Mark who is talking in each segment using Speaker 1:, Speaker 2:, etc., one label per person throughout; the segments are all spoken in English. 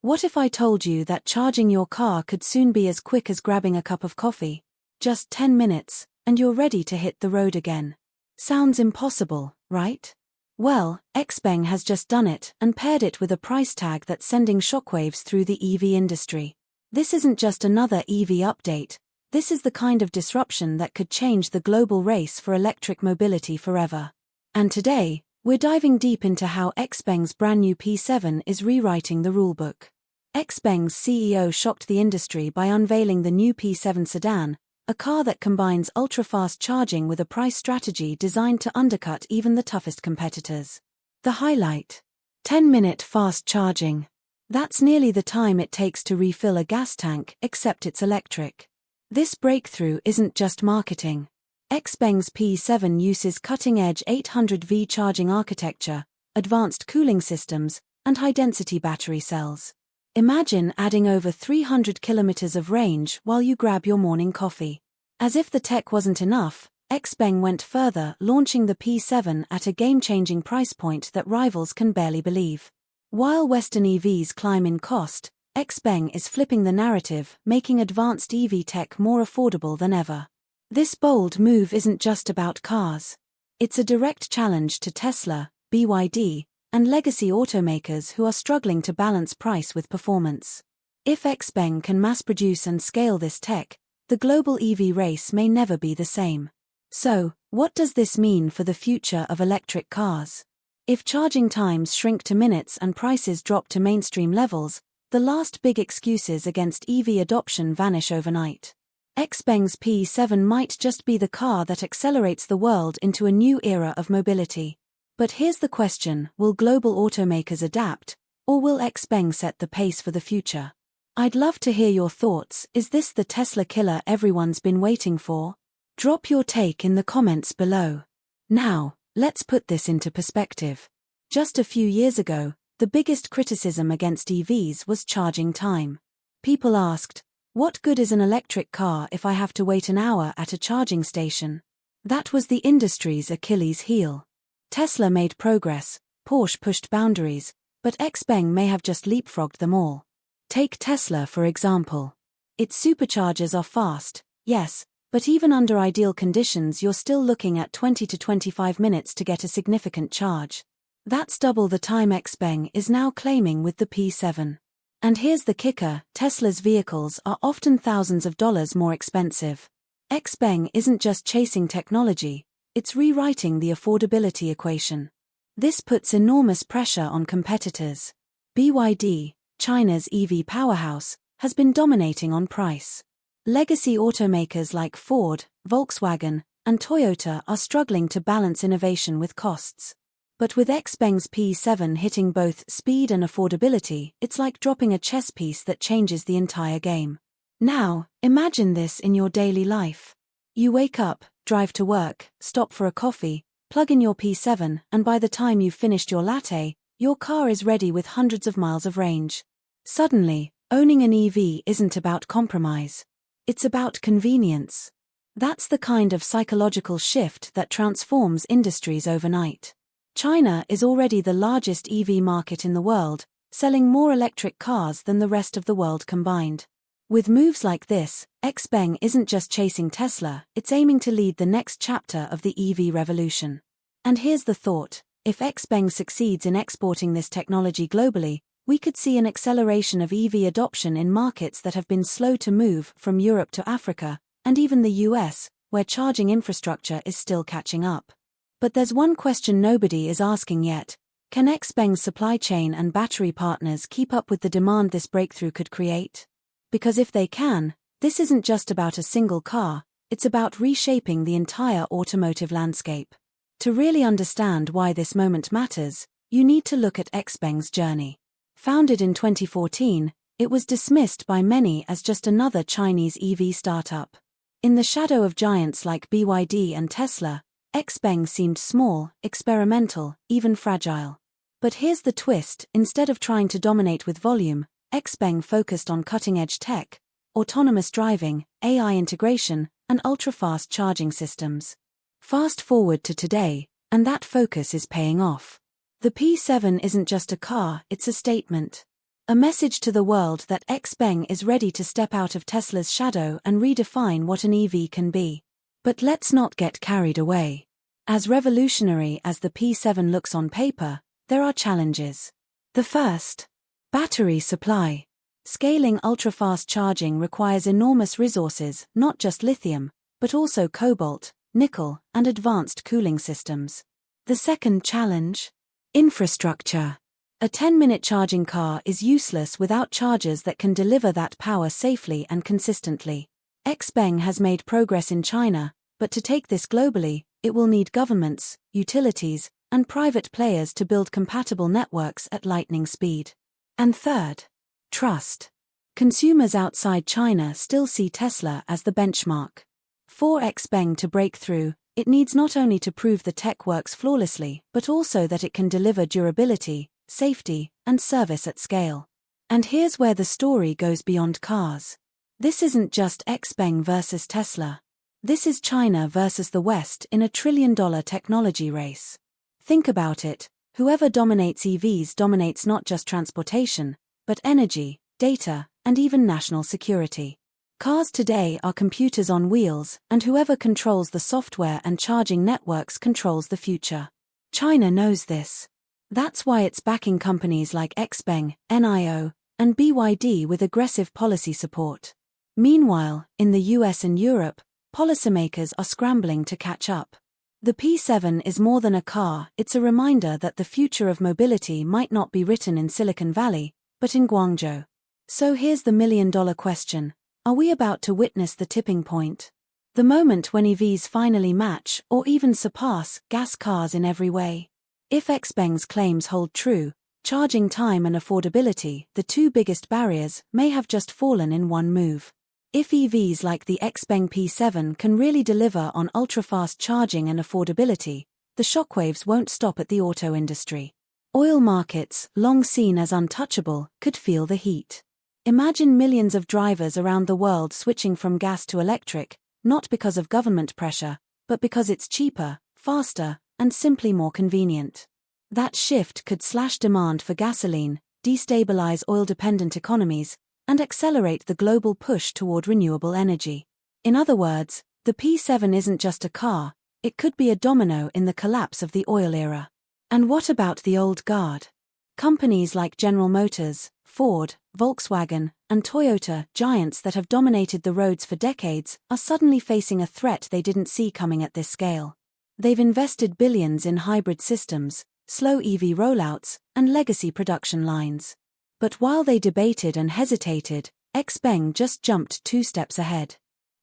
Speaker 1: What if I told you that charging your car could soon be as quick as grabbing a cup of coffee? Just 10 minutes, and you're ready to hit the road again. Sounds impossible, right? Well, XPeng has just done it and paired it with a price tag that's sending shockwaves through the EV industry. This isn't just another EV update, this is the kind of disruption that could change the global race for electric mobility forever. And today, we're diving deep into how XPeng's brand new P7 is rewriting the rulebook. XPeng's CEO shocked the industry by unveiling the new P7 sedan, a car that combines ultra-fast charging with a price strategy designed to undercut even the toughest competitors. The highlight: 10-minute fast charging. That's nearly the time it takes to refill a gas tank, except it's electric. This breakthrough isn't just marketing. XPeng's P7 uses cutting-edge 800V charging architecture, advanced cooling systems, and high-density battery cells. Imagine adding over 300 kilometers of range while you grab your morning coffee. As if the tech wasn't enough, XPeng went further, launching the P7 at a game-changing price point that rivals can barely believe. While Western EVs climb in cost, XPeng is flipping the narrative, making advanced EV tech more affordable than ever. This bold move isn't just about cars. It's a direct challenge to Tesla, BYD, and legacy automakers who are struggling to balance price with performance. If XPeng can mass-produce and scale this tech, the global EV race may never be the same. So, what does this mean for the future of electric cars? If charging times shrink to minutes and prices drop to mainstream levels, the last big excuses against EV adoption vanish overnight. XPeng's P7 might just be the car that accelerates the world into a new era of mobility. But here's the question: will global automakers adapt, or will XPeng set the pace for the future? I'd love to hear your thoughts. Is this the Tesla killer everyone's been waiting for? Drop your take in the comments below. Now, let's put this into perspective. Just a few years ago, the biggest criticism against EVs was charging time. People asked, what good is an electric car if I have to wait an hour at a charging station? That was the industry's Achilles heel. Tesla made progress, Porsche pushed boundaries, but XPeng may have just leapfrogged them all. Take Tesla for example. Its superchargers are fast, yes, but even under ideal conditions you're still looking at 20 to 25 minutes to get a significant charge. That's double the time XPeng is now claiming with the P7. And here's the kicker: Tesla's vehicles are often thousands of dollars more expensive. XPeng isn't just chasing technology, it's rewriting the affordability equation. This puts enormous pressure on competitors. BYD, China's EV powerhouse, has been dominating on price. Legacy automakers like Ford, Volkswagen, and Toyota are struggling to balance innovation with costs. But with XPeng's P7 hitting both speed and affordability, it's like dropping a chess piece that changes the entire game. Now, imagine this in your daily life. You wake up, drive to work, stop for a coffee, plug in your P7, and by the time you've finished your latte, your car is ready with hundreds of miles of range. Suddenly, owning an EV isn't about compromise. It's about convenience. That's the kind of psychological shift that transforms industries overnight. China is already the largest EV market in the world, selling more electric cars than the rest of the world combined. With moves like this, XPeng isn't just chasing Tesla, it's aiming to lead the next chapter of the EV revolution. And here's the thought: if XPeng succeeds in exporting this technology globally, we could see an acceleration of EV adoption in markets that have been slow to move, from Europe to Africa, and even the US, where charging infrastructure is still catching up. But there's one question nobody is asking yet: can XPeng's supply chain and battery partners keep up with the demand this breakthrough could create? Because if they can, this isn't just about a single car, it's about reshaping the entire automotive landscape. To really understand why this moment matters, you need to look at XPeng's journey. Founded in 2014, it was dismissed by many as just another Chinese EV startup. In the shadow of giants like BYD and Tesla, XPeng seemed small, experimental, even fragile. But here's the twist: instead of trying to dominate with volume, XPeng focused on cutting-edge tech, autonomous driving, AI integration, and ultra-fast charging systems. Fast forward to today, and that focus is paying off. The P7 isn't just a car, it's a statement. A message to the world that XPeng is ready to step out of Tesla's shadow and redefine what an EV can be. But let's not get carried away. As revolutionary as the P7 looks on paper, there are challenges. The first, battery supply. Scaling ultra-fast charging requires enormous resources, not just lithium, but also cobalt, nickel, and advanced cooling systems. The second challenge, infrastructure. A 10-minute charging car is useless without chargers that can deliver that power safely and consistently. XPeng has made progress in China, but to take this globally, it will need governments, utilities, and private players to build compatible networks at lightning speed. And third, trust. Consumers outside China still see Tesla as the benchmark. For XPeng to break through, it needs not only to prove the tech works flawlessly, but also that it can deliver durability, safety, and service at scale. And here's where the story goes beyond cars. This isn't just XPeng versus Tesla. This is China versus the West in a trillion-dollar technology race. Think about it, whoever dominates EVs dominates not just transportation, but energy, data, and even national security. Cars today are computers on wheels, and whoever controls the software and charging networks controls the future. China knows this. That's why it's backing companies like XPeng, NIO, and BYD with aggressive policy support. Meanwhile, in the US and Europe, policymakers are scrambling to catch up. The P7 is more than a car, it's a reminder that the future of mobility might not be written in Silicon Valley, but in Guangzhou. So here's the million-dollar question. Are we about to witness the tipping point? The moment when EVs finally match, or even surpass, gas cars in every way? If XPeng's claims hold true, charging time and affordability, the two biggest barriers, may have just fallen in one move. If EVs like the XPeng P7 can really deliver on ultra-fast charging and affordability, the shockwaves won't stop at the auto industry. Oil markets, long seen as untouchable, could feel the heat. Imagine millions of drivers around the world switching from gas to electric, not because of government pressure, but because it's cheaper, faster, and simply more convenient. That shift could slash demand for gasoline, destabilize oil-dependent economies, and accelerate the global push toward renewable energy. In other words, the P7 isn't just a car, it could be a domino in the collapse of the oil era. And what about the old guard? Companies like General Motors, Ford, Volkswagen, and Toyota, giants that have dominated the roads for decades, are suddenly facing a threat they didn't see coming at this scale. They've invested billions in hybrid systems, slow EV rollouts, and legacy production lines. But while they debated and hesitated, XPeng just jumped 2 steps ahead.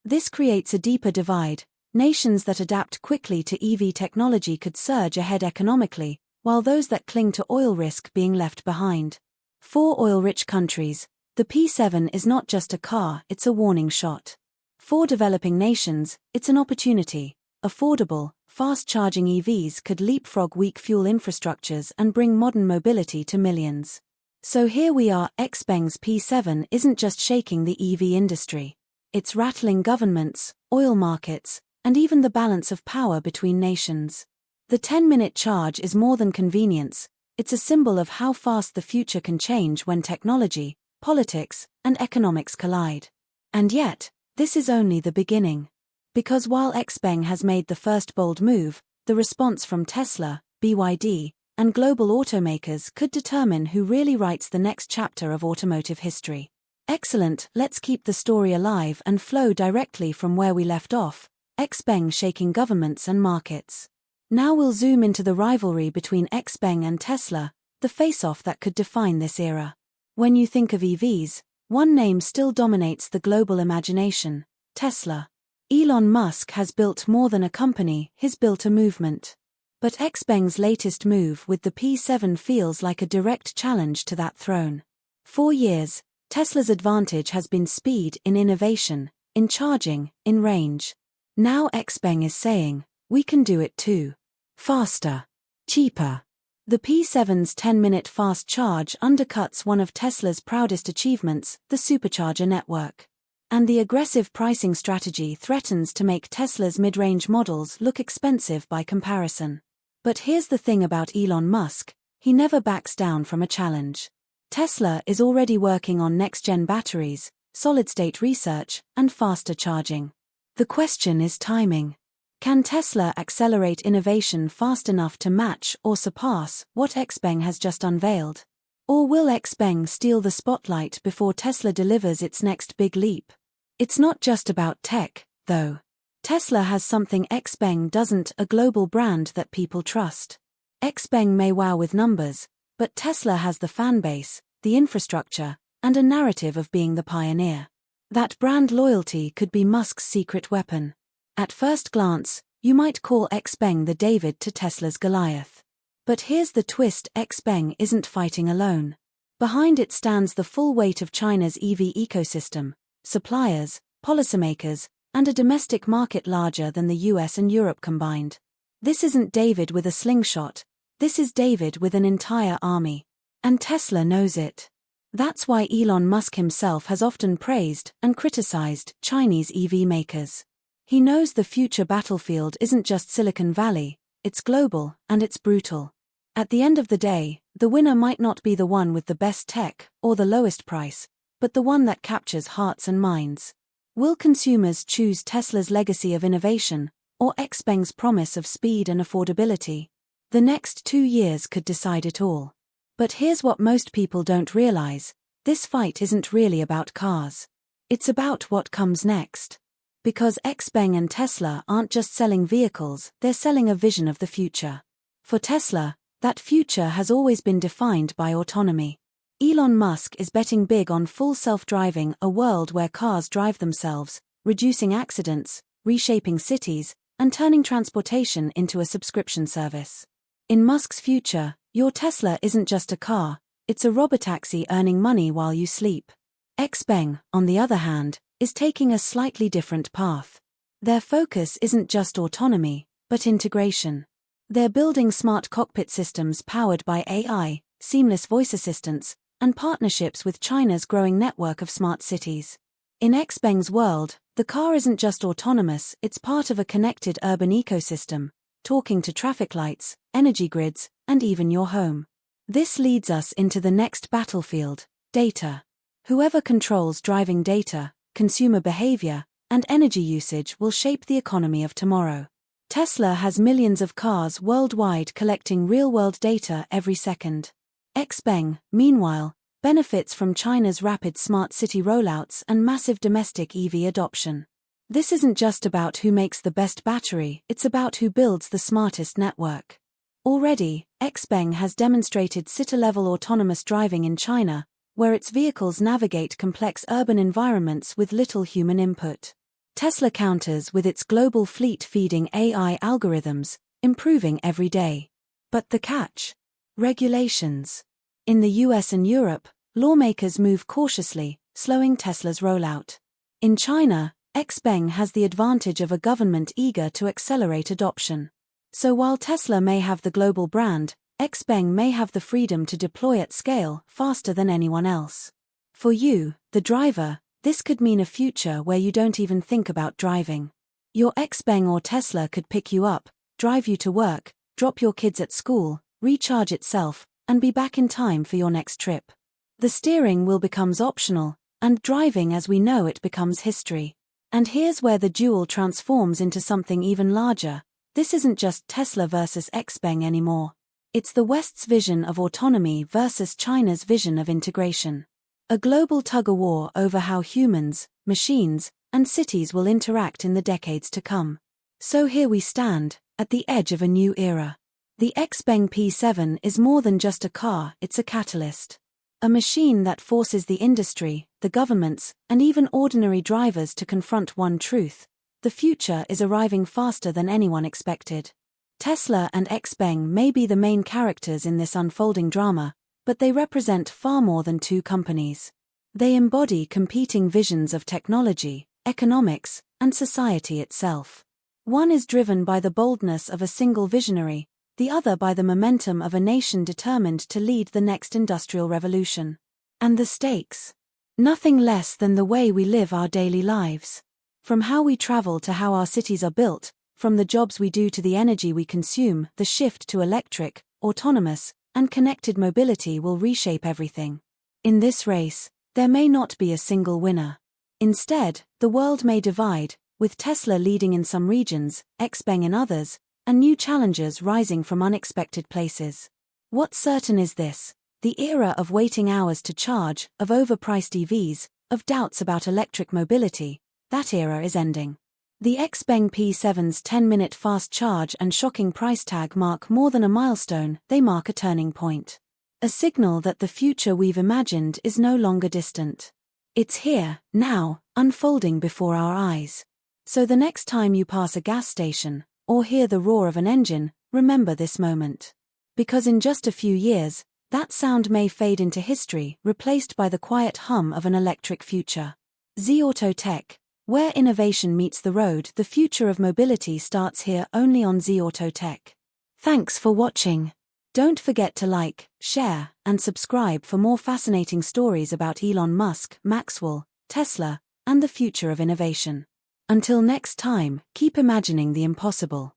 Speaker 1: This creates a deeper divide. Nations that adapt quickly to EV technology could surge ahead economically, while those that cling to oil risk being left behind. For oil-rich countries, the P7 is not just a car, it's a warning shot. For developing nations, it's an opportunity. Affordable, fast-charging EVs could leapfrog weak fuel infrastructures and bring modern mobility to millions. So here we are, XPeng's P7 isn't just shaking the EV industry. It's rattling governments, oil markets, and even the balance of power between nations. The 10-minute charge is more than convenience, it's a symbol of how fast the future can change when technology, politics, and economics collide. And yet, this is only the beginning. Because while XPeng has made the first bold move, the response from Tesla, BYD, and global automakers could determine who really writes the next chapter of automotive history. Excellent, let's keep the story alive and flow directly from where we left off, XPeng shaking governments and markets. Now we'll zoom into the rivalry between XPeng and Tesla, the face-off that could define this era. When you think of EVs, one name still dominates the global imagination: Tesla. Elon Musk has built more than a company, he's built a movement. But XPeng's latest move with the P7 feels like a direct challenge to that throne. For years, Tesla's advantage has been speed in innovation, in charging, in range. Now XPeng is saying, we can do it too. Faster. Cheaper. The P7's 10-minute fast charge undercuts one of Tesla's proudest achievements, the Supercharger network. And the aggressive pricing strategy threatens to make Tesla's mid-range models look expensive by comparison. But here's the thing about Elon Musk, he never backs down from a challenge. Tesla is already working on next-gen batteries, solid-state research, and faster charging. The question is timing. Can Tesla accelerate innovation fast enough to match or surpass what XPeng has just unveiled? Or will XPeng steal the spotlight before Tesla delivers its next big leap? It's not just about tech, though. Tesla has something XPeng doesn't: a global brand that people trust. XPeng may wow with numbers, but Tesla has the fan base, the infrastructure, and a narrative of being the pioneer. That brand loyalty could be Musk's secret weapon. At first glance, you might call XPeng the David to Tesla's Goliath. But here's the twist: XPeng isn't fighting alone. Behind it stands the full weight of China's EV ecosystem, suppliers, policymakers, and a domestic market larger than the US and Europe combined. This isn't David with a slingshot, this is David with an entire army. And Tesla knows it. That's why Elon Musk himself has often praised and criticized Chinese EV makers. He knows the future battlefield isn't just Silicon Valley, it's global, and it's brutal. At the end of the day, the winner might not be the one with the best tech or the lowest price, but the one that captures hearts and minds. Will consumers choose Tesla's legacy of innovation, or XPeng's promise of speed and affordability? The next 2 years could decide it all. But here's what most people don't realize: this fight isn't really about cars. It's about what comes next. Because XPeng and Tesla aren't just selling vehicles, they're selling a vision of the future. For Tesla, that future has always been defined by autonomy. Elon Musk is betting big on full self-driving, a world where cars drive themselves, reducing accidents, reshaping cities, and turning transportation into a subscription service. In Musk's future, your Tesla isn't just a car, it's a robotaxi earning money while you sleep. XPeng, on the other hand, is taking a slightly different path. Their focus isn't just autonomy, but integration. They're building smart cockpit systems powered by AI, seamless voice assistants, and partnerships with China's growing network of smart cities. In XPeng's world, the car isn't just autonomous, it's part of a connected urban ecosystem, talking to traffic lights, energy grids, and even your home. This leads us into the next battlefield: data. Whoever controls driving data, consumer behavior, and energy usage will shape the economy of tomorrow. Tesla has millions of cars worldwide collecting real-world data every second. XPeng, meanwhile, benefits from China's rapid smart city rollouts and massive domestic EV adoption. This isn't just about who makes the best battery, it's about who builds the smartest network. Already, XPeng has demonstrated city-level autonomous driving in China, where its vehicles navigate complex urban environments with little human input. Tesla counters with its global fleet feeding AI algorithms, improving every day. But the catch? Regulations. In the US and Europe, lawmakers move cautiously, slowing Tesla's rollout. In China, XPeng has the advantage of a government eager to accelerate adoption. So while Tesla may have the global brand, XPeng may have the freedom to deploy at scale faster than anyone else. For you, the driver, this could mean a future where you don't even think about driving. Your XPeng or Tesla could pick you up, drive you to work, drop your kids at school, recharge itself, and be back in time for your next trip. The steering wheel becomes optional, and driving as we know it becomes history. And here's where the duel transforms into something even larger. This isn't just Tesla versus XPeng anymore. It's the West's vision of autonomy versus China's vision of integration. A global tug-of-war over how humans, machines, and cities will interact in the decades to come. So here we stand, at the edge of a new era. The XPeng P7 is more than just a car, it's a catalyst. A machine that forces the industry, the governments, and even ordinary drivers to confront one truth: the future is arriving faster than anyone expected. Tesla and XPeng may be the main characters in this unfolding drama, but they represent far more than two companies. They embody competing visions of technology, economics, and society itself. One is driven by the boldness of a single visionary, the other by the momentum of a nation determined to lead the next industrial revolution. And the stakes? Nothing less than the way we live our daily lives. From how we travel to how our cities are built, from the jobs we do to the energy we consume, the shift to electric, autonomous, and connected mobility will reshape everything. In this race, there may not be a single winner. Instead, the world may divide, with Tesla leading in some regions, XPeng in others, and new challengers rising from unexpected places. What's certain is this: the era of waiting hours to charge, of overpriced EVs, of doubts about electric mobility, that era is ending. The XPeng P7's 10-minute fast charge and shocking price tag mark more than a milestone, they mark a turning point. A signal that the future we've imagined is no longer distant. It's here, now, unfolding before our eyes. So the next time you pass a gas station, or hear the roar of an engine, remember this moment. Because in just a few years, that sound may fade into history, replaced by the quiet hum of an electric future. Z-Auto Tech, where innovation meets the road, the future of mobility starts here, only on Z-Auto Tech. Thanks for watching. Don't forget to like, share, and subscribe for more fascinating stories about Elon Musk, Maxwell, Tesla, and the future of innovation. Until next time, keep imagining the impossible.